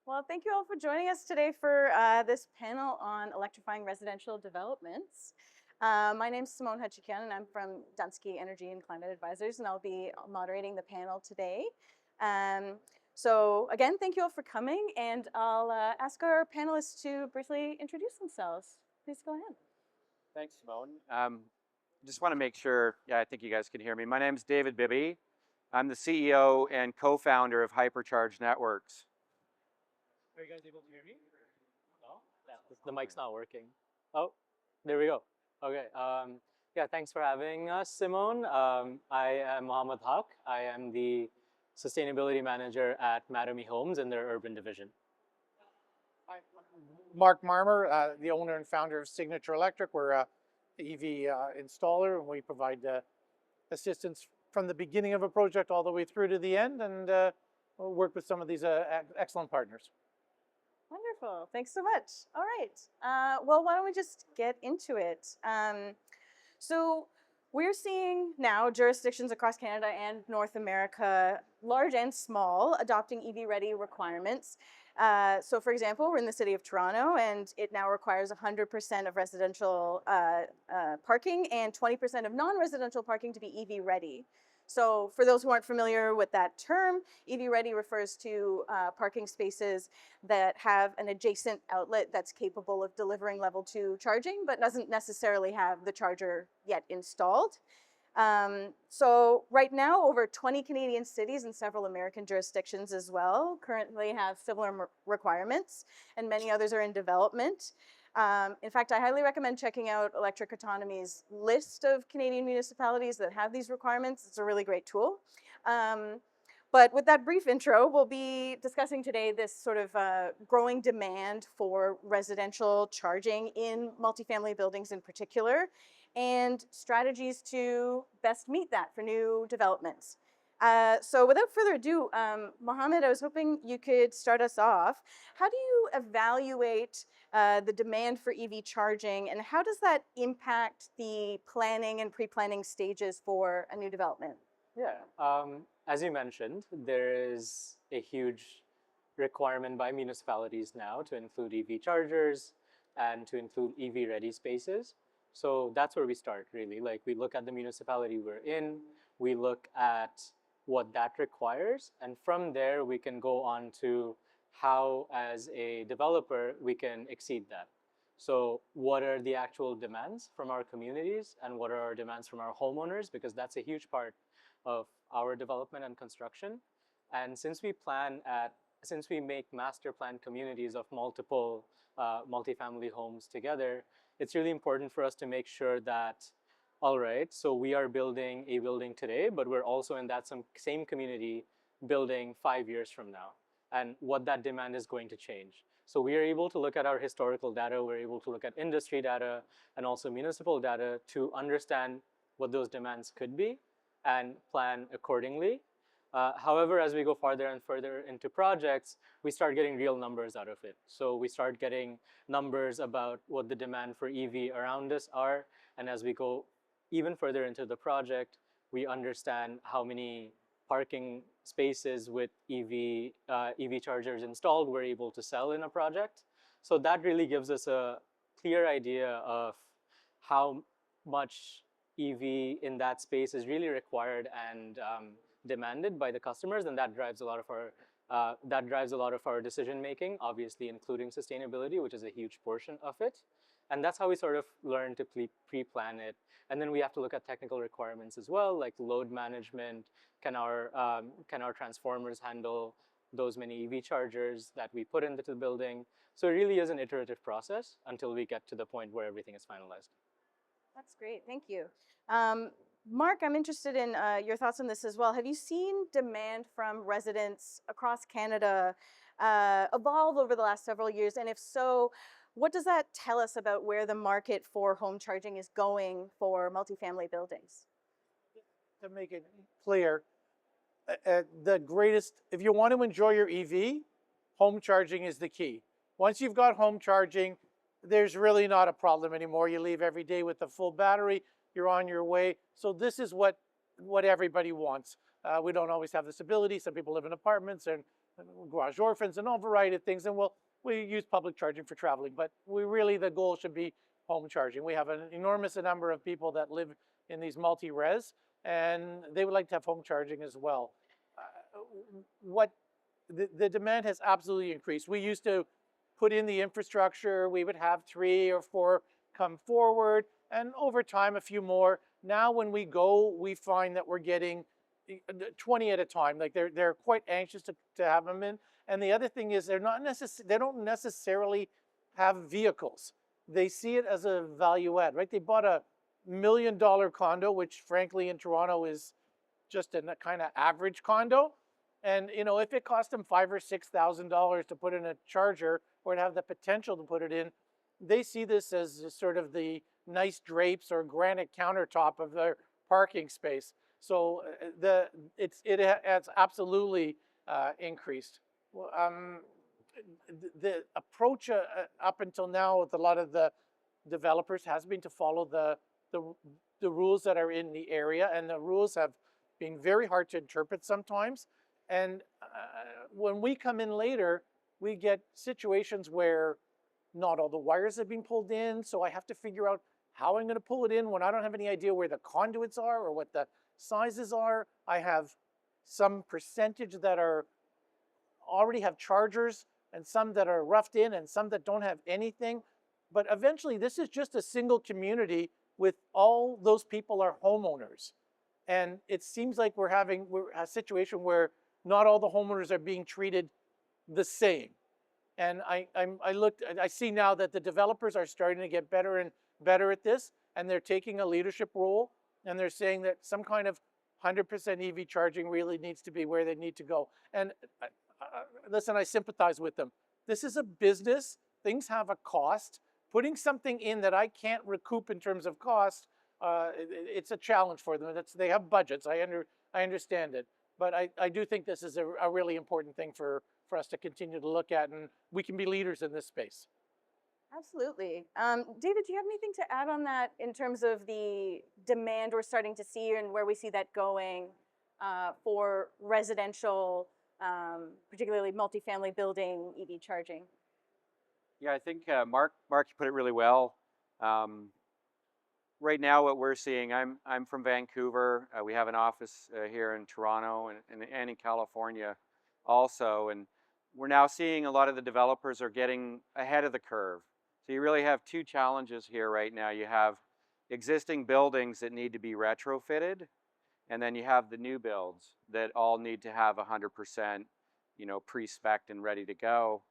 Well, thank you all for joining us today for this panel on electrifying residential developments. My name is Simone Hacikyan, and I'm from Dunsky Energy and Climate Advisors, and I'll be moderating the panel today. So again, thank you all for coming, and I'll ask our panelists to briefly introduce themselves. Please go ahead. Thanks, Simone. Just want to make sure, I think you guys can hear me. My name is David Bibby. I'm the CEO and co-founder of Hypercharge Networks. Are you guys able to hear me? No? The mic's not working. Oh, there we go. Okay. Yeah, thanks for having us, Simone. I am Mohammad Haque. I am the Sustainability Manager at Mattamy Homes in their urban division. Hi, Marmer, the owner and founder of Signature Electric. We're a EV installer, and we provide assistance from the beginning of a project all the way through to the end, and we'll work with some of these excellent partners. Wonderful. Thanks so much. All right. Well, why don't we just get into it? So we're seeing now jurisdictions across Canada and North America, large and small, adopting EV-ready requirements. So for example, we're in the city of Toronto, and it now requires 100% of residential parking and 20% of non-residential parking to be EV-ready. So for those who aren't familiar with that term, EV-ready refers to parking spaces that have an adjacent outlet that's capable of delivering level 2 charging, but doesn't necessarily have the charger yet installed. So right now, over 20 Canadian cities and several American jurisdictions as well currently have similar requirements, and many others are in development. In fact, I highly recommend checking out Electric Autonomy's list of Canadian municipalities that have these requirements. It's a really great tool. But with that brief intro, we'll be discussing today this sort of growing demand for residential charging in multifamily buildings in particular, and strategies to best meet that for new developments. So without further ado, Mohammad, I was hoping you could start us off. How do you evaluate the demand for EV charging, and how does that impact the planning and pre-planning stages for a new development? Yeah, as you mentioned, there is a huge requirement by municipalities now to include EV chargers and to include EV-ready spaces. So that's where we start, really. Like, we look at the municipality we're in, we look at what that requires, and from there we can go on to how, as a developer, we can exceed that. So what are the actual demands from our communities, and what are our demands from our homeowners, because that's a huge part of our development and construction. And since we make master plan communities of multiple multifamily homes together, it's really important for us to make sure that, all right, so we are building a building today, but we're also in that same community building 5 years from now, and what that demand is going to change. So we are able to look at our historical data, we're able to look at industry data, and also municipal data to understand what those demands could be and plan accordingly. However, as we go farther and further into projects, we start getting real numbers out of it. So we start getting numbers about what the demand for EV around us are, and as we go even further into the project, we understand how many parking spaces with EV chargers installed we're able to sell in a project. So that really gives us a clear idea of how much EV in that space is really required and demanded by the customers, and that drives a lot of our decision making, obviously including sustainability, which is a huge portion of it. And that's how we sort of learn to pre-plan it. And then we have to look at technical requirements as well, like load management. Can our transformers handle those many EV chargers that we put into the building? So it really is an iterative process until we get to the point where everything is finalized. That's great. Thank you. Mark, I'm interested in your thoughts on this as well. Have you seen demand from residents across Canada evolve over the last several years? And if so, what does that tell us about where the market for home charging is going for multifamily buildings? To make it clear, if you want to enjoy your EV, home charging is the key. Once you've got home charging, there's really not a problem anymore. You leave every day with a full battery, you're on your way. So this is what everybody wants. We don't always have this ability. Some people live in apartments and garage orphans and all variety of things. And we use public charging for traveling, but the goal should be home charging. We have an enormous number of people that live in these multi-res, and they would like to have home charging as well. The demand has absolutely increased. We used to put in the infrastructure, we would have 3 or 4 come forward, and over time a few more. Now when we go, we find that we're getting 20 at a time. Like they're quite anxious to have them in. And the other thing is they don't necessarily have vehicles. They see it as a value add, right? They bought a $1 million condo, which frankly in Toronto is just a kind of average condo. And you know, if it cost them $5,000 or $6,000 to put in a charger or to have the potential to put it in, they see this as sort of the nice drapes or granite countertop of their parking space. So it has absolutely increased. The approach up until now with a lot of the developers has been to follow the rules that are in the area, and the rules have been very hard to interpret sometimes. And when we come in later, we get situations where not all the wires have been pulled in, so I have to figure out how I'm going to pull it in when I don't have any idea where the conduits are or what the sizes are. I have some percentage that already have chargers and some that are roughed in and some that don't have anything. But eventually this is just a single community with all those people are homeowners. And it seems like we're a situation where not all the homeowners are being treated the same. And I see now that the developers are starting to get better and better at this, and they're taking a leadership role, and they're saying that some kind of 100% EV charging really needs to be where they need to go. And listen, I sympathize with them. This is a business. Things have a cost. Putting something in that I can't recoup in terms of cost, it's a challenge for them. They have budgets. I understand it. But I do think this is a really important thing for us to continue to look at, and we can be leaders in this space. Absolutely. David, do you have anything to add on that in terms of the demand we're starting to see and where we see that going for residential, particularly multifamily building EV charging? Yeah, I think Mark, you put it really well. Right now, what we're seeing, I'm from Vancouver. We have an office here in Toronto and in California also, and we're now seeing a lot of the developers are getting ahead of the curve. So you really have 2 challenges here right now. You have existing buildings that need to be retrofitted, and then you have the new builds that all need to have 100%, you know, pre-spec'd and ready to go.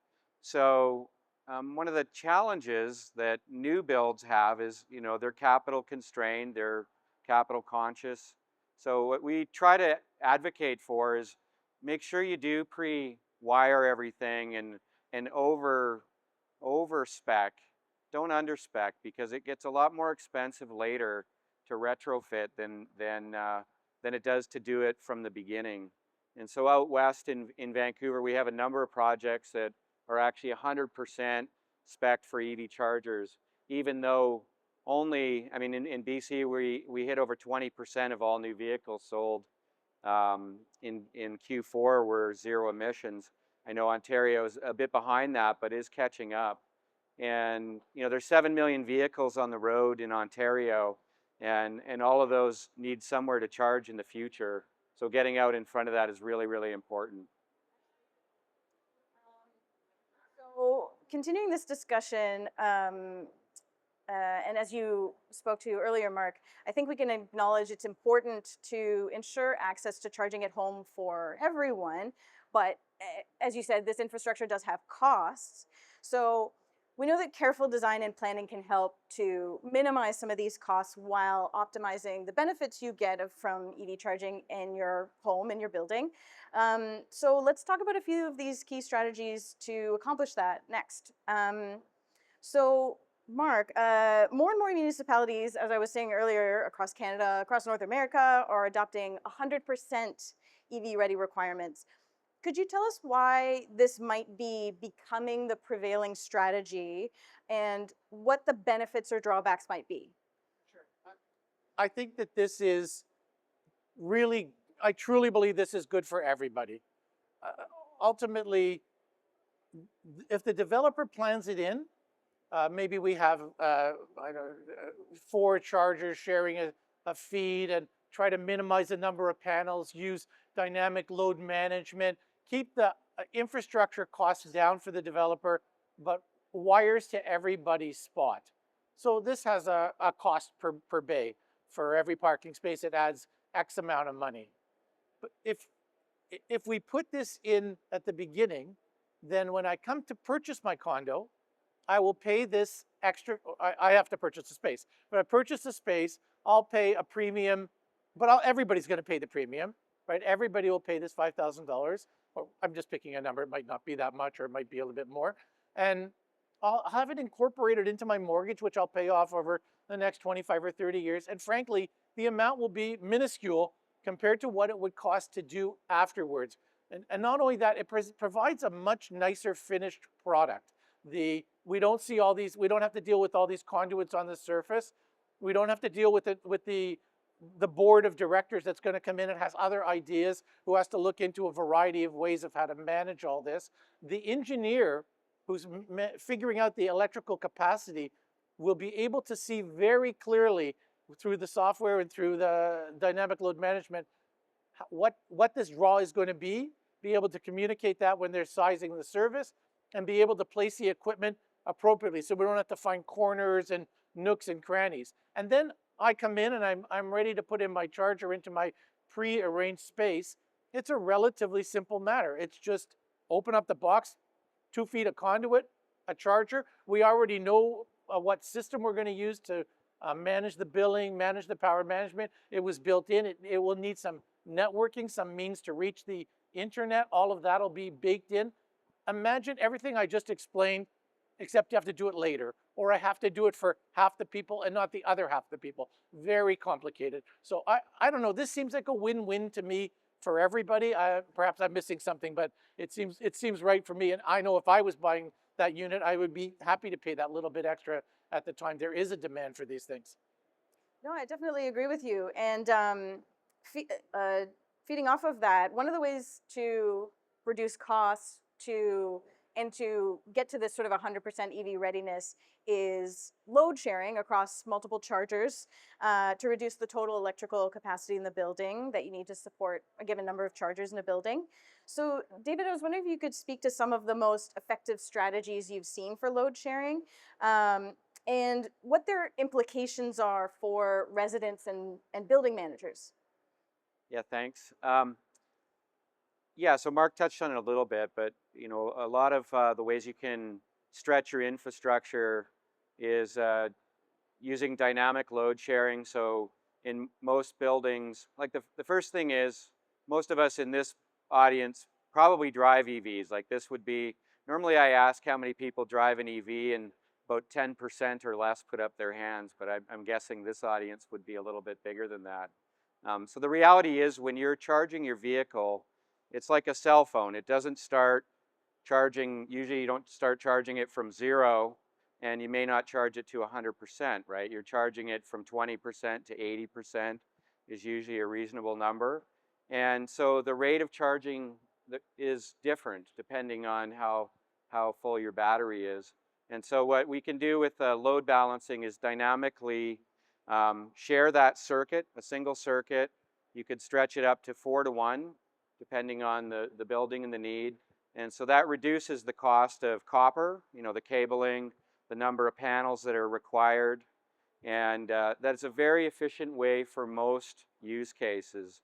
So one of the challenges that new builds have is, you know, they're capital constrained, they're capital conscious. So what we try to advocate for is make sure you do pre-wire everything and over spec. Don't under spec, because it gets a lot more expensive later to retrofit than it does to do it from the beginning. And so out west in Vancouver, we have a number of projects that are actually 100% spec'd for EV chargers, even though only, I mean, in BC, we hit over 20% of all new vehicles sold in Q4 were 0 emissions. I know Ontario is a bit behind that, but is catching up. And you know, there's 7 million vehicles on the road in Ontario, and all of those need somewhere to charge in the future. So getting out in front of that is really, really important. So continuing this discussion, and as you spoke to earlier, Mark, I think we can acknowledge it's important to ensure access to charging at home for everyone. But as you said, this infrastructure does have costs. So we know that careful design and planning can help to minimize some of these costs while optimizing the benefits you get from EV charging in your home, in your building. So let's talk about a few of these key strategies to accomplish that next. So Mark, more and more municipalities, as I was saying earlier, across Canada, across North America, are adopting 100% EV-ready requirements. Could you tell us why this might be becoming the prevailing strategy and what the benefits or drawbacks might be? Sure. I think that this is really, I truly believe this is good for everybody. ultimately, if the developer plans it in, maybe we have I don't know, 4 chargers sharing a feed, and try to minimize the number of panels, use dynamic load management, keep the infrastructure costs down for the developer, but wires to everybody's spot. So this has a cost per bay. For every parking space, it adds X amount of money. But if we put this in at the beginning, then when I come to purchase my condo, I will pay this extra. I have to purchase the space. When I purchase the space, I'll pay a premium, but everybody's going to pay the premium, right? Everybody will pay this $5,000. Or I'm just picking a number. It might not be that much, or it might be a little bit more. And I'll have it incorporated into my mortgage, which I'll pay off over the next 25 or 30 years. And frankly, the amount will be minuscule compared to what it would cost to do afterwards. And not only that, it provides a much nicer finished product. We don't see all these, we don't have to deal with all these conduits on the surface. We don't have to deal with it with the board of directors that's going to come in and has other ideas, who has to look into a variety of ways of how to manage all this. The engineer who's figuring out the electrical capacity will be able to see very clearly through the software and through the dynamic load management what this draw is going to be able to communicate that when they're sizing the service, and be able to place the equipment appropriately, so we don't have to find corners and nooks and crannies. And then I come in and I'm ready to put in my charger into my pre-arranged space. It's a relatively simple matter. It's just open up the box, 2 feet of conduit, a charger. We already know what system we're going to use to manage the billing, manage the power management. It was built in. It will need some networking, some means to reach the internet. All of that will be baked in. Imagine everything I just explained, except you have to do it later, or I have to do it for half the people and not the other half of the people. Very complicated. So I don't know. This seems like a win-win to me for everybody. Perhaps I'm missing something, but it seems right for me. And I know if I was buying that unit, I would be happy to pay that little bit extra at the time. There is a demand for these things. No, I definitely agree with you. And feeding off of that, one of the ways to reduce costs to get to this sort of 100% EV readiness is load sharing across multiple chargers to reduce the total electrical capacity in the building that you need to support a given number of chargers in a building. So David, I was wondering if you could speak to some of the most effective strategies you've seen for load sharing, and what their implications are for residents and building managers. Yeah, thanks. Yeah, so Mark touched on it a little bit, but a lot of the ways you can stretch your infrastructure is using dynamic load sharing. So in most buildings, like the first thing is, most of us in this audience probably drive EVs. Like this would be, normally I ask how many people drive an EV, and about 10% or less put up their hands, but I'm guessing this audience would be a little bit bigger than that. So the reality is, when you're charging your vehicle, it's like a cell phone. It doesn't start charging, usually you don't start charging it from 0, and you may not charge it to 100%, right? You're charging it from 20% to 80% is usually a reasonable number. And so the rate of charging is different depending on how full your battery is. And so what we can do with load balancing is dynamically share that circuit, a single circuit. You could stretch it up to 4-to-1, depending on the building and the need. And so that reduces the cost of copper, the cabling, the number of panels that are required. And that's a very efficient way for most use cases.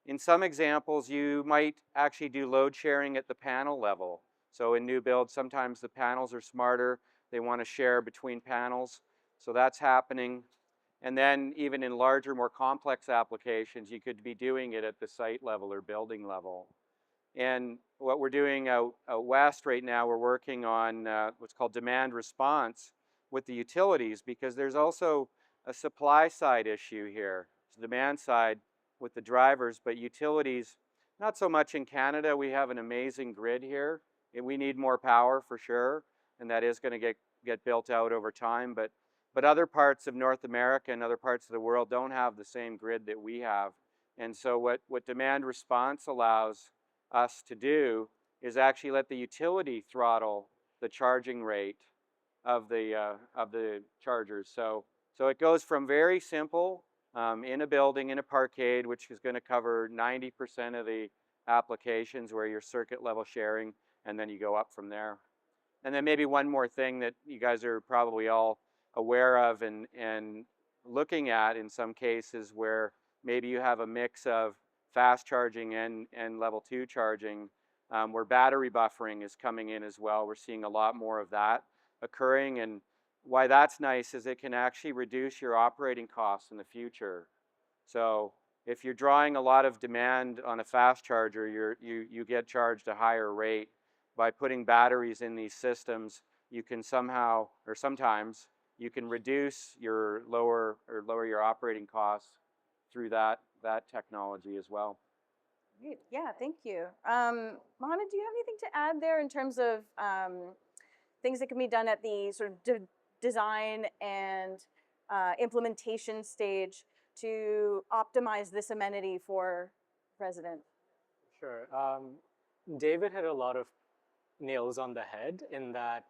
In some examples, you might actually do load sharing at the panel level. So in new builds, sometimes the panels are smarter. They want to share between panels. So that's happening. And then even in larger, more complex applications, you could be doing it at the site level or building level. And what we're doing out west right now, we're working on what's called demand response with the utilities, because there's also a supply side issue here. It's the demand side with the drivers, but utilities, not so much in Canada. We have an amazing grid here, and we need more power for sure, and that is going to get built out over time. But other parts of North America and other parts of the world don't have the same grid that we have. And so what demand response allows us to do is actually let the utility throttle the charging rate of the chargers. So it goes from very simple in a building, in a parkade, which is going to cover 90% of the applications where you're circuit level sharing, and then you go up from there. And then maybe one more thing that you guys are probably all aware of and looking at in some cases where maybe you have a mix of fast charging and level 2 charging, where battery buffering is coming in as well. We're seeing a lot more of that occurring, and why that's nice is it can actually reduce your operating costs in the future. So if you're drawing a lot of demand on a fast charger, you get charged a higher rate. By putting batteries in these systems, you can somehow, or sometimes, you can reduce your lower your operating costs through that technology as well. Great. Yeah, thank you. Mohammad, do you have anything to add there in terms of things that can be done at the sort of design and implementation stage to optimize this amenity for residents? Sure. David hit a lot of nails on the head in that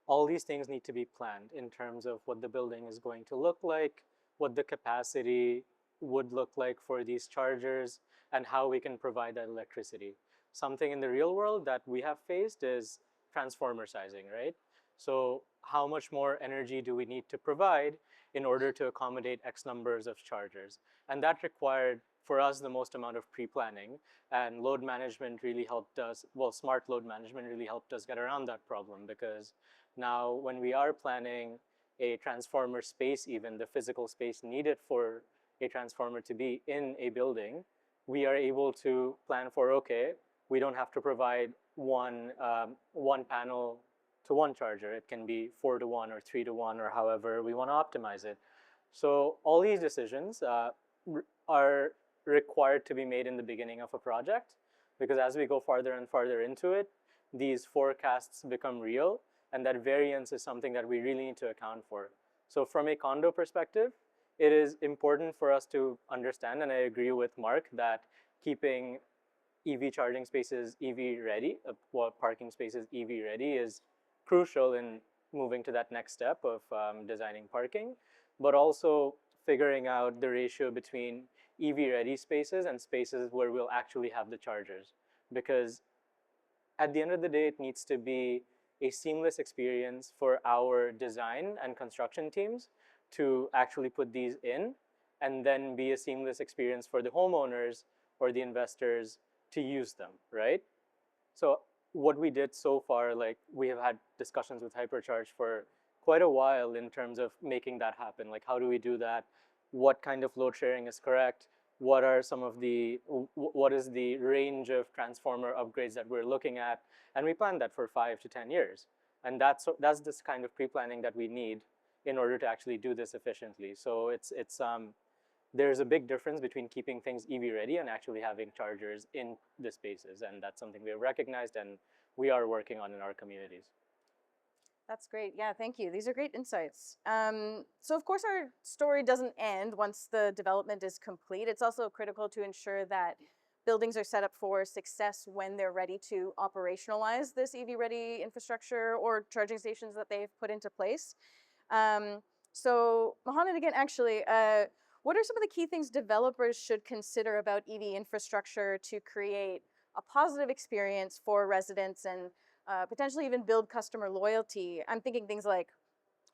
all these things need to be planned in terms of what the building is going to look like, what the capacity would look like for these chargers, and how we can provide that electricity. Something in the real world that we have faced is transformer sizing, right? So how much more energy do we need to provide in order to accommodate X numbers of chargers? And that required, for us, the most amount of pre-planning, and load management really helped us, well, smart load management really helped us get around that problem, because now when we are planning a transformer space, even the physical space needed for a transformer to be in a building, we are able to plan for, okay, we don't have to provide one panel to one charger. It can be 4-to-1 or 3-to-1 or however we want to optimize it. So all these decisions are required to be made in the beginning of a project, because as we go farther and farther into it, these forecasts become real, and that variance is something that we really need to account for. So from a condo perspective, it is important for us to understand, and I agree with Mark, that keeping EV charging spaces EV ready, parking spaces EV ready, is crucial in moving to that next step of designing parking, but also figuring out the ratio between EV ready spaces and spaces where we'll actually have the chargers. Because at the end of the day, it needs to be a seamless experience for our design and construction teams to actually put these in, and then be a seamless experience for the homeowners or the investors to use them, right? So what we did so far, like we have had discussions with Hypercharge for quite a while in terms of making that happen. Like, how do we do that? What kind of load sharing is correct? What are some of the, what is the range of transformer upgrades that we're looking at? And we planned that for 5 to 10 years. And that's this kind of pre-planning that we need in order to actually do this efficiently. So there's a big difference between keeping things EV ready and actually having chargers in the spaces. And that's something we have recognized and we are working on in our communities. That's great. Yeah, thank you. These are great insights. So of course our story doesn't end once the development is complete. It's also critical to ensure that buildings are set up for success when they're ready to operationalize this EV ready infrastructure or charging stations that they've put into place. So Mohammad, again, actually, what are some of the key things developers should consider about EV infrastructure to create a positive experience for residents and potentially even build customer loyalty? I'm thinking things like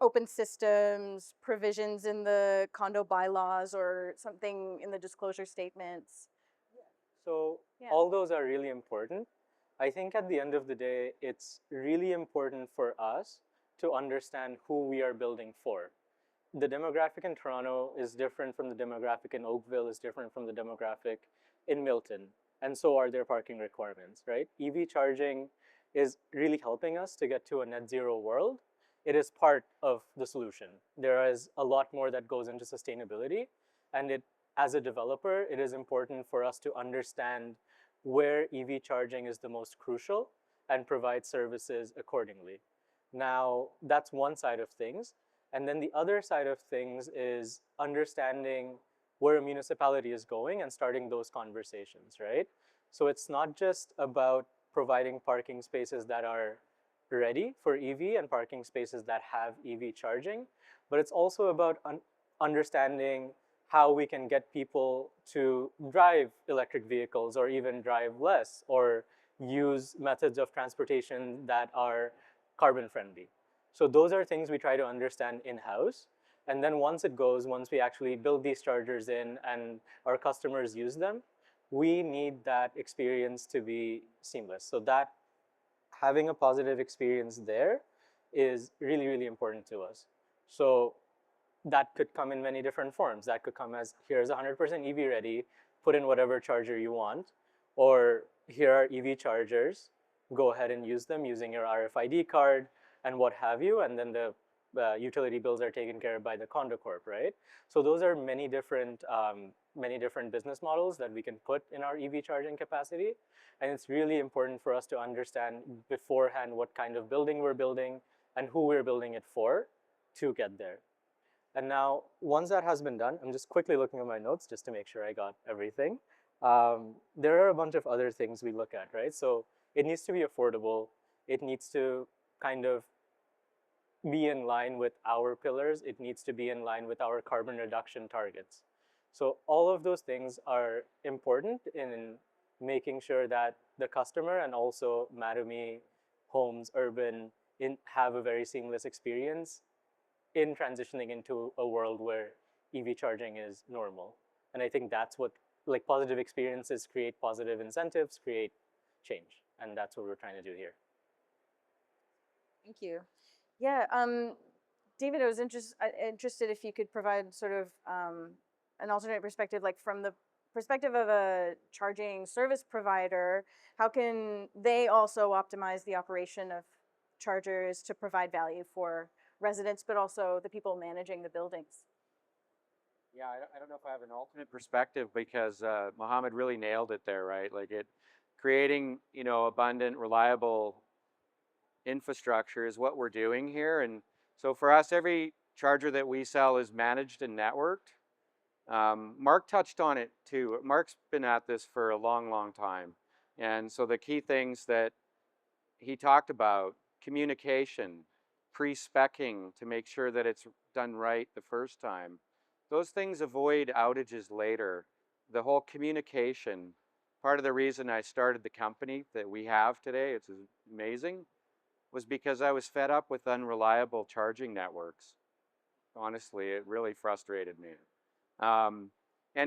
open systems, provisions in the condo bylaws, or something in the disclosure statements. So all those are really important. I think at the end of the day, it's really important for us to understand who we are building for. The demographic in Toronto is different from the demographic in Oakville, is different from the demographic in Milton, and so are their parking requirements, right? EV charging is really helping us to get to a net zero world. It is part of the solution. There is a lot more that goes into sustainability, and as a developer, it is important for us to understand where EV charging is the most crucial and provide services accordingly. Now, that's one side of things. And then the other side of things is understanding where a municipality is going and starting those conversations, right? So it's not just about providing parking spaces that are ready for EV and parking spaces that have EV charging, but it's also about understanding how we can get people to drive electric vehicles or even drive less or use methods of transportation that are carbon friendly. So those are things we try to understand in-house. And then once we actually build these chargers in and our customers use them, we need that experience to be seamless. So that having a positive experience there is really, really important to us. So that could come in many different forms. That could come as, here's 100% EV ready, put in whatever charger you want, or here are EV chargers, go ahead and use them using your RFID card and what have you, and then the utility bills are taken care of by the condo corp, right? So those are many different business models that we can put in our EV charging capacity, and it's really important for us to understand beforehand what kind of building we're building and who we're building it for to get there. And now, once that has been done, I'm just quickly looking at my notes just to make sure I got everything. There are a bunch of other things we look at, right? So it needs to be affordable. It needs to kind of be in line with our pillars. It needs to be in line with our carbon reduction targets. So all of those things are important in making sure that the customer and also Mattamy, Homes, Urban have a very seamless experience in transitioning into a world where EV charging is normal. And I think that's what, like, positive experiences create positive incentives, create change. And that's what we're trying to do here. Thank you. Yeah, David, I was interested if you could provide sort of an alternate perspective, like from the perspective of a charging service provider, how can they also optimize the operation of chargers to provide value for residents, but also the people managing the buildings? Yeah, I don't know if I have an alternate perspective because Mohammad really nailed it there, right? Like creating, abundant, reliable infrastructure is what we're doing here. And so for us, every charger that we sell is managed and networked. Mark touched on it too. Mark's been at this for a long, long time. And so the key things that he talked about, communication, pre-speccing to make sure that it's done right the first time. Those things avoid outages later. The whole communication, part of the reason I started the company that we have today, it's amazing, was because I was fed up with unreliable charging networks. Honestly, it really frustrated me. And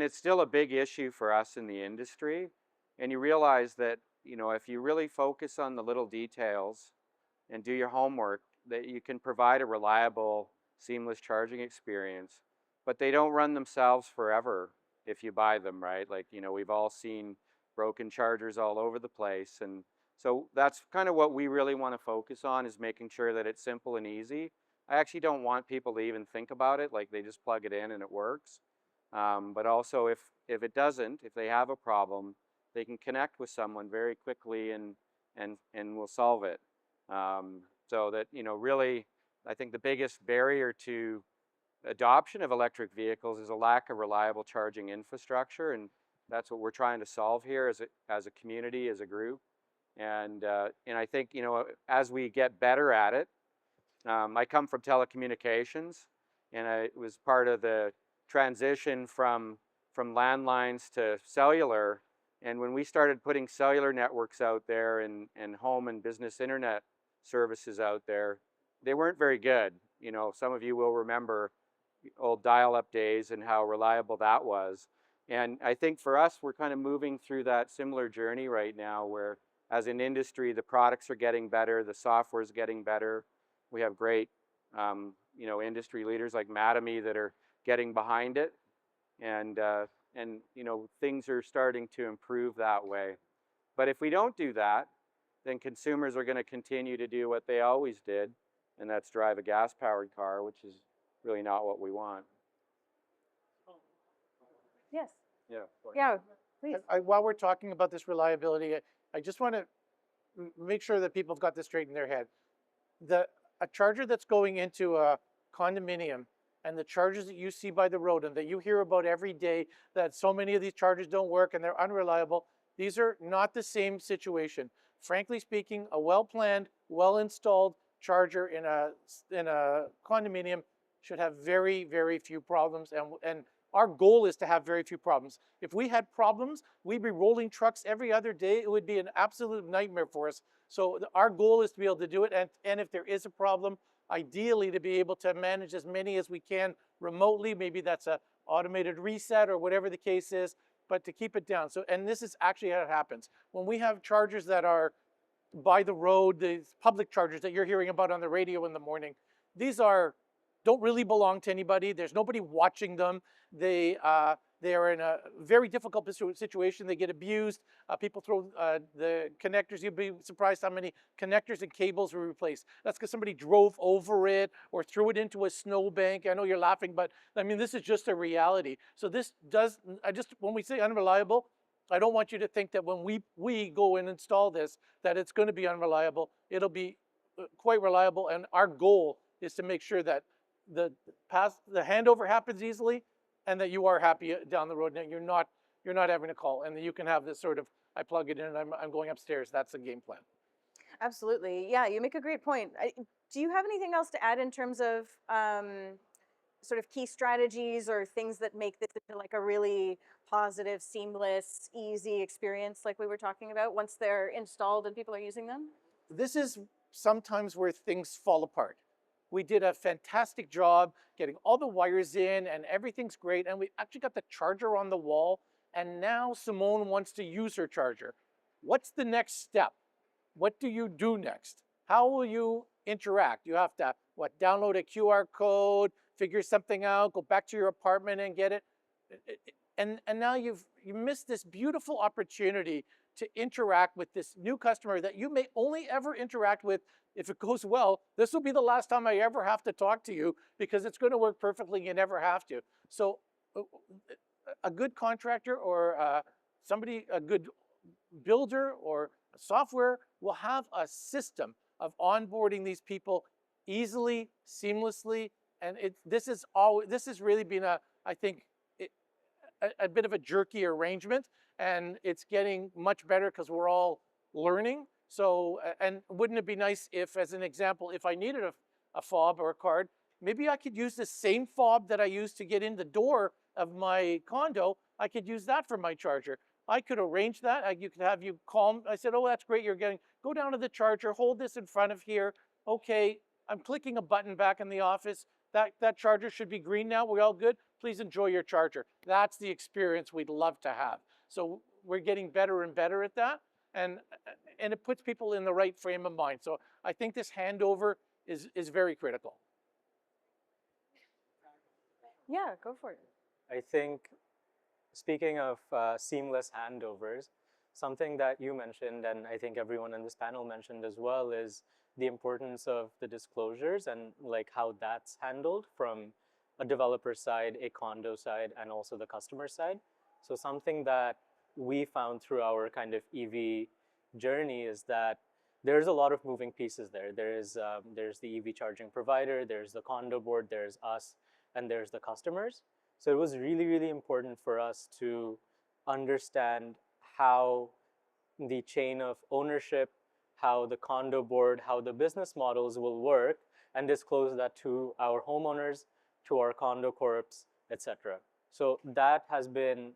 it's still a big issue for us in the industry. And you realize that, if you really focus on the little details and do your homework, that you can provide a reliable, seamless charging experience. But they don't run themselves forever if you buy them, right? Like, we've all seen broken chargers all over the place. And so that's kind of what we really want to focus on, is making sure that it's simple and easy. I actually don't want people to even think about it, like they just plug it in and it works. But also if it doesn't, if they have a problem, they can connect with someone very quickly and we'll solve it. So that, really, I think the biggest barrier to adoption of electric vehicles is a lack of reliable charging infrastructure, and that's what we're trying to solve here as a community, as a group. And I think, as we get better at it, I come from telecommunications, and I was part of the transition from landlines to cellular. And when we started putting cellular networks out there and home and business internet services out there, they weren't very good. Some of you will remember old dial-up days and how reliable that was. And I think for us, we're kind of moving through that similar journey right now, where as an industry, the products are getting better, the software is getting better. We have great, industry leaders like Mattamy that are getting behind it, and things are starting to improve that way. But if we don't do that, then consumers are going to continue to do what they always did, and that's drive a gas-powered car, which is really not what we want. Yes. Yeah. Yeah, please. While we're talking about this reliability, I just want to make sure that people have got this straight in their head. A charger that's going into a condominium and the chargers that you see by the road and that you hear about every day, that so many of these chargers don't work and they're unreliable, these are not the same situation. frankly speaking, a well-planned, well-installed charger in a condominium should have very, very few problems, and our goal is to have very few problems. If we had problems, we'd be rolling trucks every other day. It would be an absolute nightmare for us. So our goal is to be able to do it, and if there is a problem, ideally to be able to manage as many as we can remotely. Maybe that's a automated reset or whatever the case is, but to keep it down. So, and this is actually how it happens. When we have chargers that are by the road, the public chargers that you're hearing about on the radio in the morning, these don't really belong to anybody. There's nobody watching them. They are in a very difficult situation. They get abused. People throw the connectors. You'd be surprised how many connectors and cables were replaced. That's because somebody drove over it or threw it into a snowbank. I know you're laughing, but I mean, this is just a reality. So this does, when we say unreliable, I don't want you to think that when we go and install this, that it's going to be unreliable. It'll be quite reliable, and our goal is to make sure that the handover happens easily, and that you are happy down the road, and you're not having to call, and that you can have this sort of, I plug it in and I'm going upstairs. That's the game plan. Absolutely. Yeah, you make a great point. Do you have anything else to add in terms of sort of key strategies or things that make this into like a really positive, seamless, easy experience like we were talking about once they're installed and people are using them? This is sometimes where things fall apart. We did a fantastic job getting all the wires in and everything's great. And we actually got the charger on the wall. And now Simone wants to use her charger. What's the next step? What do you do next? How will you interact? You have to, download a QR code, figure something out, go back to your apartment and get it. And now you missed this beautiful opportunity to interact with this new customer that you may only ever interact with. If it goes well, this will be the last time I ever have to talk to you, because it's going to work perfectly. You never have to. So a good contractor or a good builder or software will have a system of onboarding these people easily, seamlessly. And this has really been I think, a bit of a jerky arrangement, and it's getting much better because we're all learning. So, and wouldn't it be nice if, as an example, if I needed a fob or a card, maybe I could use the same fob that I use to get in the door of my condo. I could use that for my charger. I could arrange that. You could have you call. I said, oh, that's great. Go down to the charger, hold this in front of here. Okay, I'm clicking a button back in the office. That charger should be green now. We're all good. Please enjoy your charger. That's the experience we'd love to have. So we're getting better and better at that. And it puts people in the right frame of mind. So I think this handover is very critical. Yeah, go for it. I think, speaking of seamless handovers, something that you mentioned, and I think everyone in this panel mentioned as well, is the importance of the disclosures and like how that's handled from a developer side, a condo side, and also the customer side. So something that we found through our kind of EV journey is that there's a lot of moving pieces there. There's the EV charging provider, there's the condo board, there's us, and there's the customers. So it was really, really important for us to understand how the chain of ownership, how the condo board, how the business models will work, and disclose that to our homeowners, to our condo corps, etc. So that has been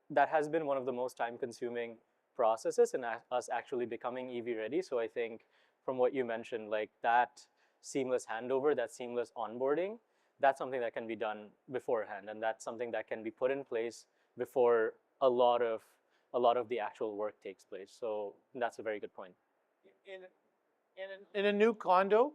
one of the most time-consuming processes in us actually becoming EV ready. So I think from what you mentioned, like that seamless handover, that seamless onboarding, that's something that can be done beforehand, and that's something that can be put in place before a lot of the actual work takes place. So that's a very good point. In a new condo,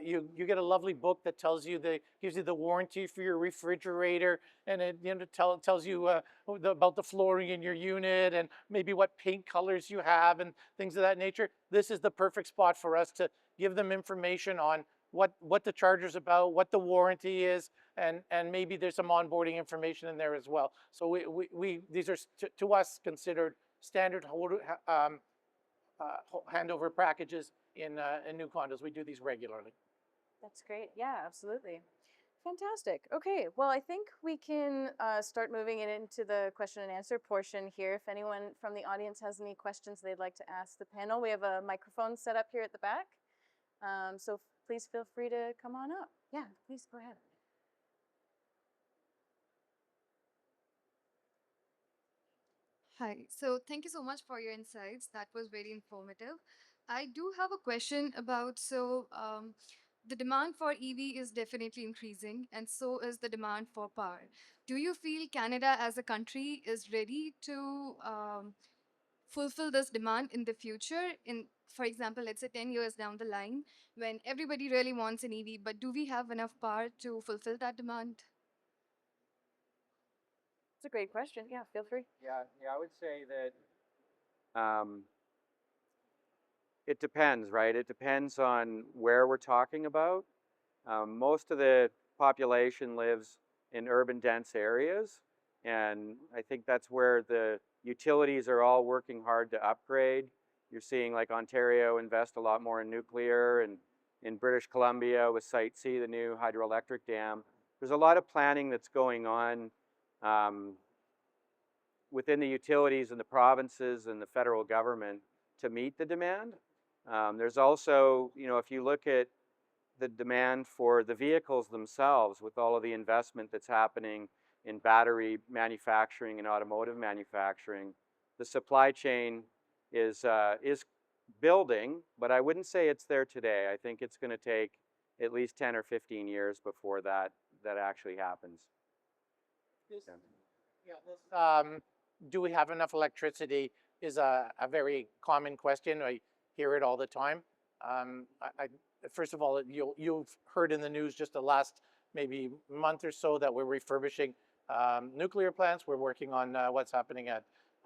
you get a lovely book that gives you the warranty for your refrigerator, and it tells you about the flooring in your unit and maybe what paint colors you have and things of that nature. This is the perfect spot for us to give them information on what the charger's about, what the warranty is, and maybe there's some onboarding information in there as well. So these are to us considered standard handover packages in new condos. We do these regularly. That's great. Yeah, absolutely. Fantastic. Okay, well, I think we can start moving it into the question and answer portion here. If anyone from the audience has any questions they'd like to ask the panel, we have a microphone set up here at the back. So please feel free to come on up. Yeah, please go ahead. Hi. So thank you so much for your insights. That was very informative. I do have a question about the demand for EV is definitely increasing, and so is the demand for power. Do you feel Canada as a country is ready to fulfill this demand in the future? For example, let's say 10 years down the line, when everybody really wants an EV, but do we have enough power to fulfill that demand? It's a great question. Yeah, feel free. Yeah, I would say that it depends, right? It depends on where we're talking about. Most of the population lives in urban dense areas, and I think that's where the utilities are all working hard to upgrade. You're seeing like Ontario invest a lot more in nuclear, and in British Columbia with Site C, the new hydroelectric dam. There's a lot of planning that's going on within the utilities and the provinces and the federal government to meet the demand. There's also, if you look at the demand for the vehicles themselves with all of the investment that's happening in battery manufacturing and automotive manufacturing, the supply chain is building, but I wouldn't say it's there today. I think it's going to take at least 10 or 15 years before that actually happens. Do we have enough electricity is a very common question. I hear it all the time. First of all, you've heard in the news just the last maybe month or so that we're refurbishing nuclear plants. We're working on what's happening at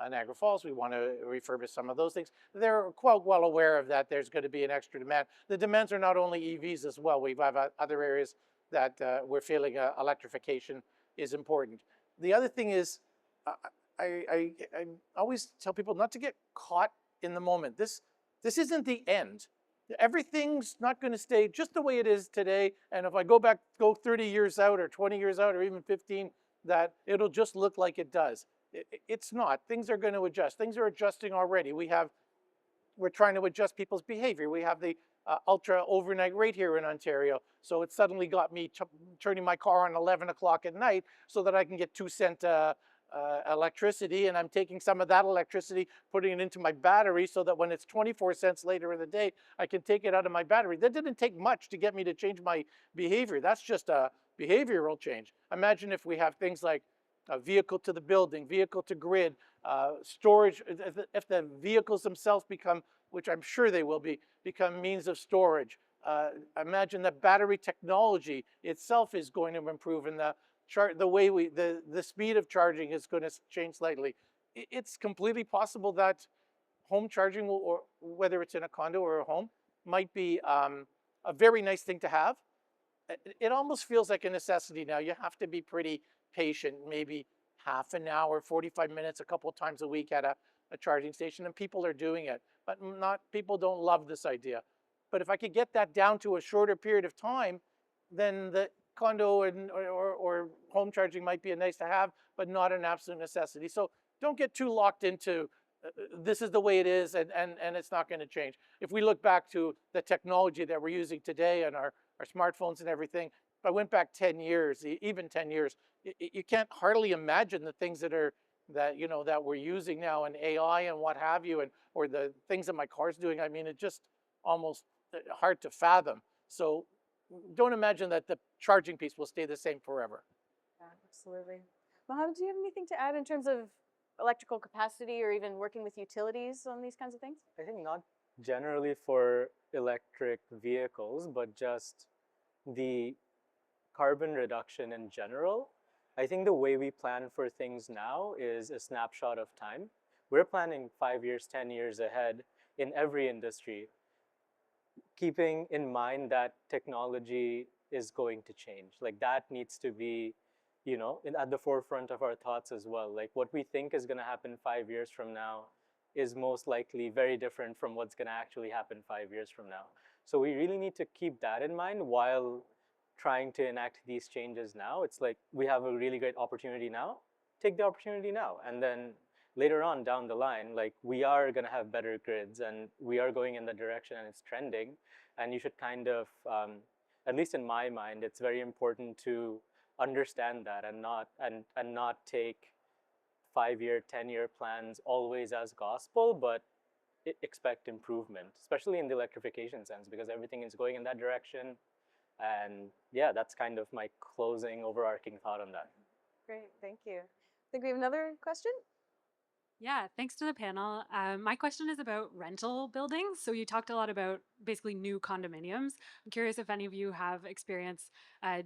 Niagara Falls. We want to refurbish some of those things. They're quite well aware of that. There's going to be an extra demand. The demands are not only EVs as well. We have other areas that we're feeling electrification is important. The other thing is, I always tell people not to get caught in the moment. This isn't the end. Everything's not going to stay just the way it is today. And if I go 30 years out or 20 years out or even 15, that it'll just look like it does. It's not. Things are going to adjust. Things are adjusting already. We're trying to adjust people's behavior. We have the ultra overnight rate here in Ontario. So it suddenly got me turning my car on 11 o'clock at night so that I can get 2-cent electricity, and I'm taking some of that electricity, putting it into my battery so that when it's 24 cents later in the day, I can take it out of my battery. That didn't take much to get me to change my behavior. That's just a behavioral change. Imagine if we have things like a vehicle to the building, vehicle to grid, storage. If the vehicles themselves become, which I'm sure they will become means of storage. Imagine that battery technology itself is going to improve, and the way the speed of charging is going to change slightly. It's completely possible that home charging, or whether it's in a condo or a home, might be a very nice thing to have. It almost feels like a necessity now. You have to be pretty patient, maybe half an hour, 45 minutes, a couple of times a week at a charging station, and people are doing it. But people don't love this idea. But if I could get that down to a shorter period of time, then the condo or home charging might be a nice to have, but not an absolute necessity. So don't get too locked into this is the way it is, and it's not going to change. If we look back to the technology that we're using today and our smartphones and everything, if I went back 10 years, even 10 years, you can't hardly imagine the things that we're using now, and AI and what have you, or the things that my car's doing. I mean, it's just almost hard to fathom. So don't imagine that the charging piece will stay the same forever. Yeah, absolutely. Mohammad, do you have anything to add in terms of electrical capacity or even working with utilities on these kinds of things? I think not generally for electric vehicles, but just the carbon reduction in general. I think the way we plan for things now is a snapshot of time. We're planning 5 years, 10 years ahead in every industry, keeping in mind that technology is going to change. Like, that needs to be, at the forefront of our thoughts as well. Like, what we think is going to happen 5 years from now is most likely very different from what's going to actually happen 5 years from now. So we really need to keep that in mind while trying to enact these changes now. It's like we have a really great opportunity now. Take the opportunity now, and then later on down the line, like we are going to have better grids, and we are going in the direction, and it's trending. And you should kind of, at least in my mind, it's very important to understand that and not take 5-year, 10-year plans always as gospel, but expect improvement, especially in the electrification sense, because everything is going in that direction. And yeah, that's kind of my closing overarching thought on that. Great, thank you. I think we have another question. Yeah, thanks to the panel. My question is about rental buildings. So you talked a lot about basically new condominiums. I'm curious if any of you have experience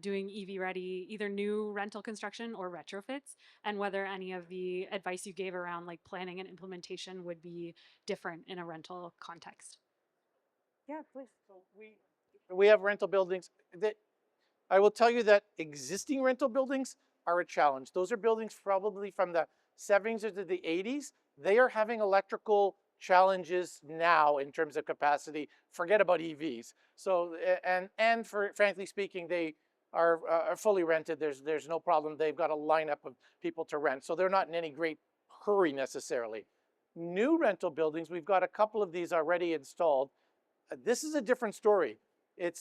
doing EV ready, either new rental construction or retrofits, and whether any of the advice you gave around like planning and implementation would be different in a rental context. Yeah, please. So we have rental buildings that I will tell you that existing rental buildings are a challenge. Those are buildings probably from the 70s or to the 80s. They are having electrical challenges now in terms of capacity. Forget about EVs. So and for frankly speaking, they are fully rented. There's no problem. They've got a lineup of people to rent, so they're not in any great hurry necessarily. New rental buildings, we've got a couple of these already installed. This is a different story. It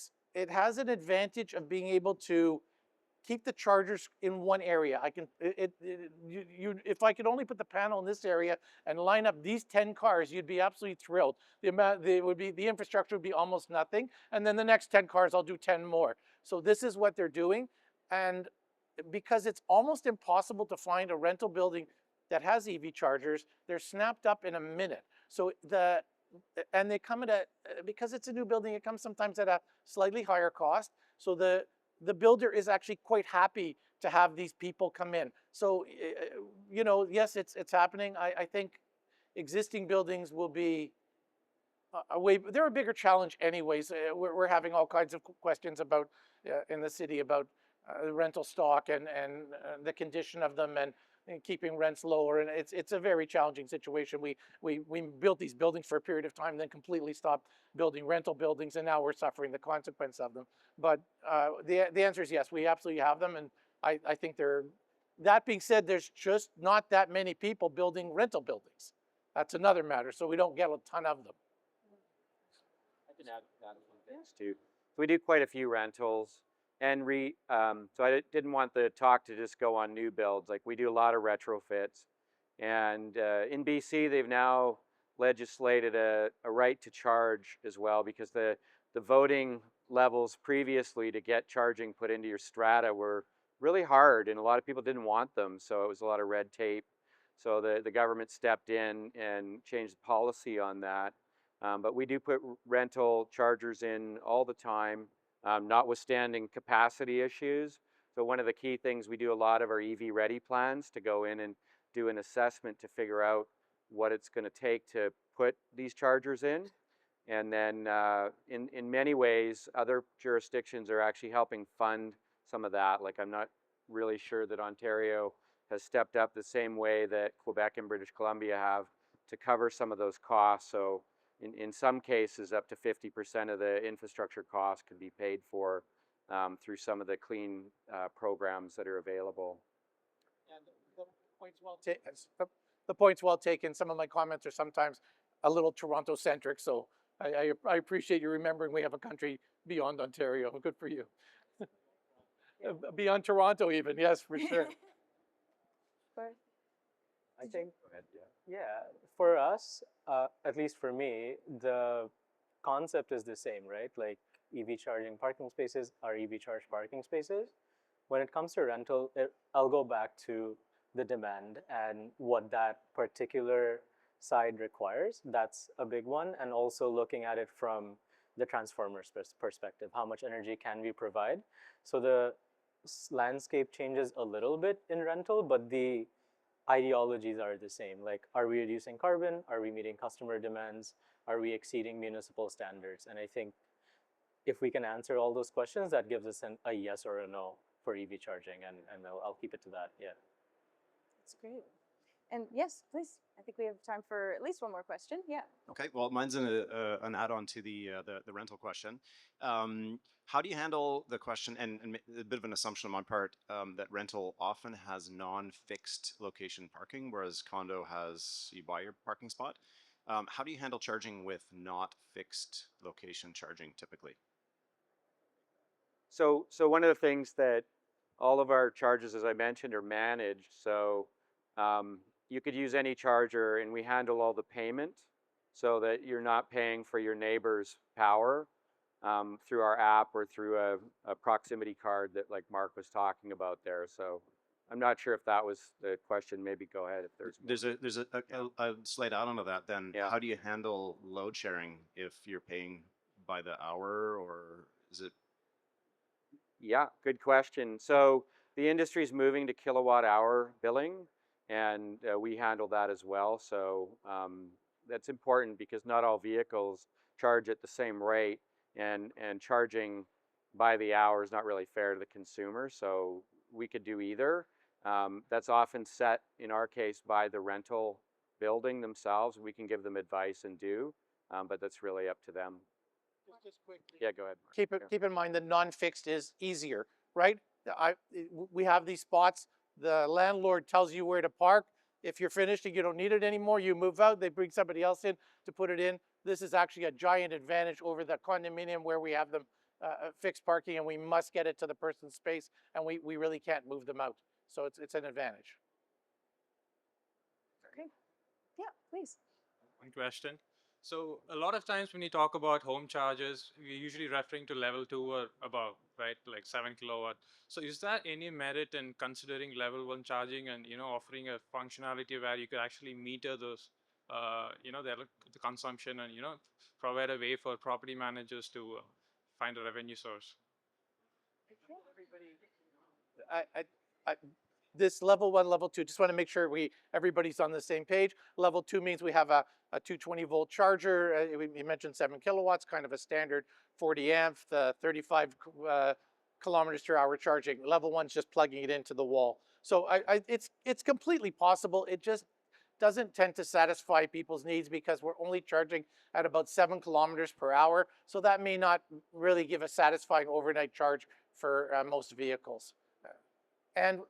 has an advantage of being able to keep the chargers in one area. If I could only put the panel in this area and line up these 10 cars, you'd be absolutely thrilled. The infrastructure would be almost nothing, and then the next 10 cars, I'll do 10 more. So this is what they're doing, and because it's almost impossible to find a rental building that has EV chargers, they're snapped up in a minute. So and they come at because it's a new building, it comes sometimes at a slightly higher cost. So the builder is actually quite happy to have these people come in. So, yes, it's happening. I think existing buildings will be they're a bigger challenge anyways. We're having all kinds of questions about in the city about rental stock and the condition of them and keeping rents lower, and it's a very challenging situation. We built these buildings for a period of time, then completely stopped building rental buildings, and now we're suffering the consequence of them. But the answer is yes, we absolutely have them, and I think they're. That being said, there's just not that many people building rental buildings. That's another matter. So we don't get a ton of them. I can add things too. So we do quite a few rentals. And so I didn't want the talk to just go on new builds. Like we do a lot of retrofits. And in BC, they've now legislated a right to charge as well, because the voting levels previously to get charging put into your strata were really hard, and a lot of people didn't want them. So it was a lot of red tape. So the government stepped in and changed the policy on that. But we do put rental chargers in all the time. Notwithstanding capacity issues. So one of the key things, we do a lot of our EV ready plans to go in and do an assessment to figure out what it's going to take to put these chargers in. And then in many ways, other jurisdictions are actually helping fund some of that. Like I'm not really sure that Ontario has stepped up the same way that Quebec and British Columbia have to cover some of those costs. So in some cases, up to 50% of the infrastructure costs could be paid for through some of the clean programs that are available. And the point's well taken. Some of my comments are sometimes a little Toronto-centric, so I appreciate you remembering we have a country beyond Ontario. Good for you. Beyond Toronto even, yes, for sure. I think, yeah, for us, at least for me, the concept is the same, right? Like EV charging parking spaces are EV charge parking spaces. When it comes to rental, I'll go back to the demand and what that particular side requires. That's a big one. And also looking at it from the transformer's perspective, how much energy can we provide? So the landscape changes a little bit in rental, but the ideologies are the same. Like, are we reducing carbon? Are we meeting customer demands? Are we exceeding municipal standards? And I think if we can answer all those questions, that gives us a yes or a no for EV charging, and I'll keep it to that. Yeah. That's great. And yes, please. I think we have time for at least one more question. Yeah. Okay, well, mine's an add-on to the rental question. How do you handle the question, and a bit of an assumption on my part, that rental often has non-fixed location parking, whereas condo has, you buy your parking spot. How do you handle charging with not fixed location charging typically? So one of the things that all of our charges, as I mentioned, are managed. So you could use any charger, and we handle all the payment so that you're not paying for your neighbor's power through our app or through a proximity card that like Mark was talking about there. So I'm not sure if that was the question. Maybe go ahead if there's more. There's a slight add-on to that then. Yeah. How do you handle load sharing if you're paying by the hour, or is it? Yeah, good question. So the industry is moving to kilowatt hour billing, and we handle that as well. So that's important because not all vehicles charge at the same rate, and charging by the hour is not really fair to the consumer. So we could do either. That's often set, in our case, by the rental building themselves. We can give them advice and do, but that's really up to them. Just quickly. Yeah, go ahead, Mark. Keep in mind that non-fixed is easier, right? We have these spots. The landlord tells you where to park. If you're finished and you don't need it anymore, you move out. They bring somebody else in to put it in. This is actually a giant advantage over the condominium where we have them fixed parking, and we must get it to the person's space, and we really can't move them out. So it's an advantage. Okay. Yeah, please. One question. So a lot of times when you talk about home chargers, we're usually referring to level 2 or above, right? Like 7 kilowatt. So is there any merit in considering level 1 charging and, offering a functionality where you could actually meter those, the consumption and, provide a way for property managers to find a revenue source? This level 1, level 2, just want to make sure everybody's on the same page. Level 2 means we have a 220 volt charger. We mentioned 7 kilowatts, kind of a standard 40 amp, 35 kilometers per hour charging. Level 1 is just plugging it into the wall. So it's completely possible. It just doesn't tend to satisfy people's needs because we're only charging at about 7 kilometers per hour. So that may not really give a satisfying overnight charge for most vehicles. And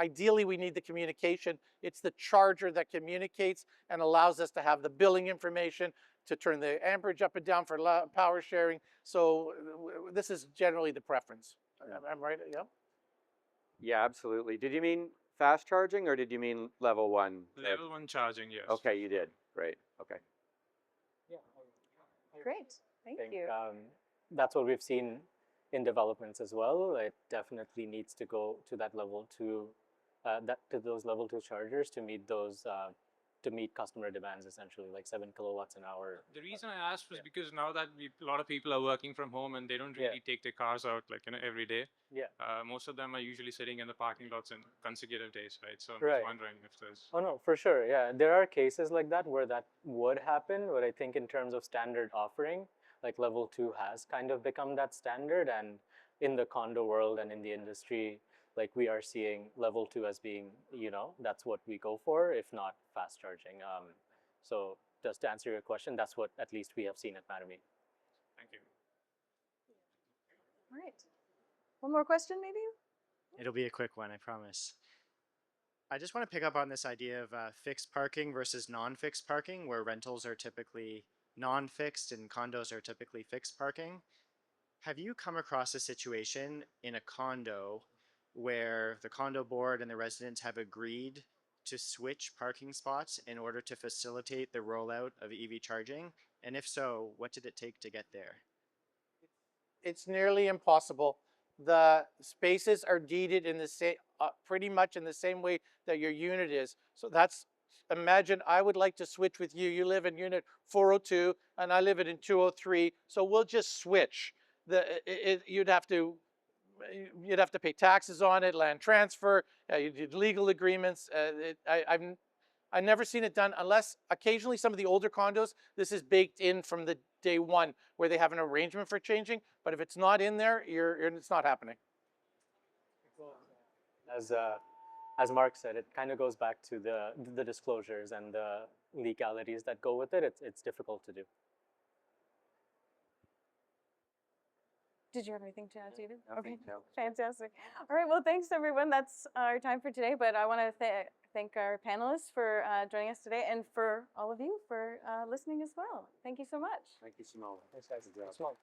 ideally we need the communication. It's the charger that communicates and allows us to have the billing information to turn the amperage up and down for power sharing. So this is generally the preference. I'm right, yeah? Yeah, absolutely. Did you mean fast charging or did you mean level 1? Level 1 charging, yes. Okay, you did. Great. Okay. Yeah. Great. Thank you. That's what we've seen in developments as well. It definitely needs to go to that level 2, to those level 2 chargers to meet those to meet customer demands, essentially, like 7 kilowatts an hour. The reason I asked was because now that a lot of people are working from home and they don't really take their cars out every day. Yeah. Most of them are usually sitting in the parking lots in consecutive days, right? So I'm Right. just wondering if there's. Oh no, for sure. Yeah, there are cases like that where that would happen, but I think in terms of standard offering, like level 2 has kind of become that standard, and in the condo world and in the industry, like we are seeing level 2 as being, that's what we go for, if not fast charging. So just to answer your question, that's what at least we have seen at Mattamy. Thank you. All right. One more question, maybe? It'll be a quick one, I promise. I just want to pick up on this idea of fixed parking versus non-fixed parking, where rentals are typically non-fixed and condos are typically fixed parking. Have you come across a situation in a condo where the condo board and the residents have agreed to switch parking spots in order to facilitate the rollout of EV charging? And if so, what did it take to get there? It's nearly impossible. The spaces are deeded in the same, pretty much in the same way that your unit is. So imagine I would like to switch with you. You live in unit 402 and I live in 203. So we'll just switch. You'd have to pay taxes on it, land transfer, you did legal agreements. I've never seen it done unless occasionally some of the older condos, this is baked in from the day one where they have an arrangement for changing. But if it's not in there, it's not happening. as Mark said, it kind of goes back to the disclosures and the legalities that go with it. It's difficult to do. Did you have anything to add, David? Nothing, no. Fantastic. All right, well, thanks everyone. That's our time for today, but I want to thank our panelists for joining us today and for all of you for listening as well. Thank you so much. Thank you, Simone. Thanks, guys. Good job. Small.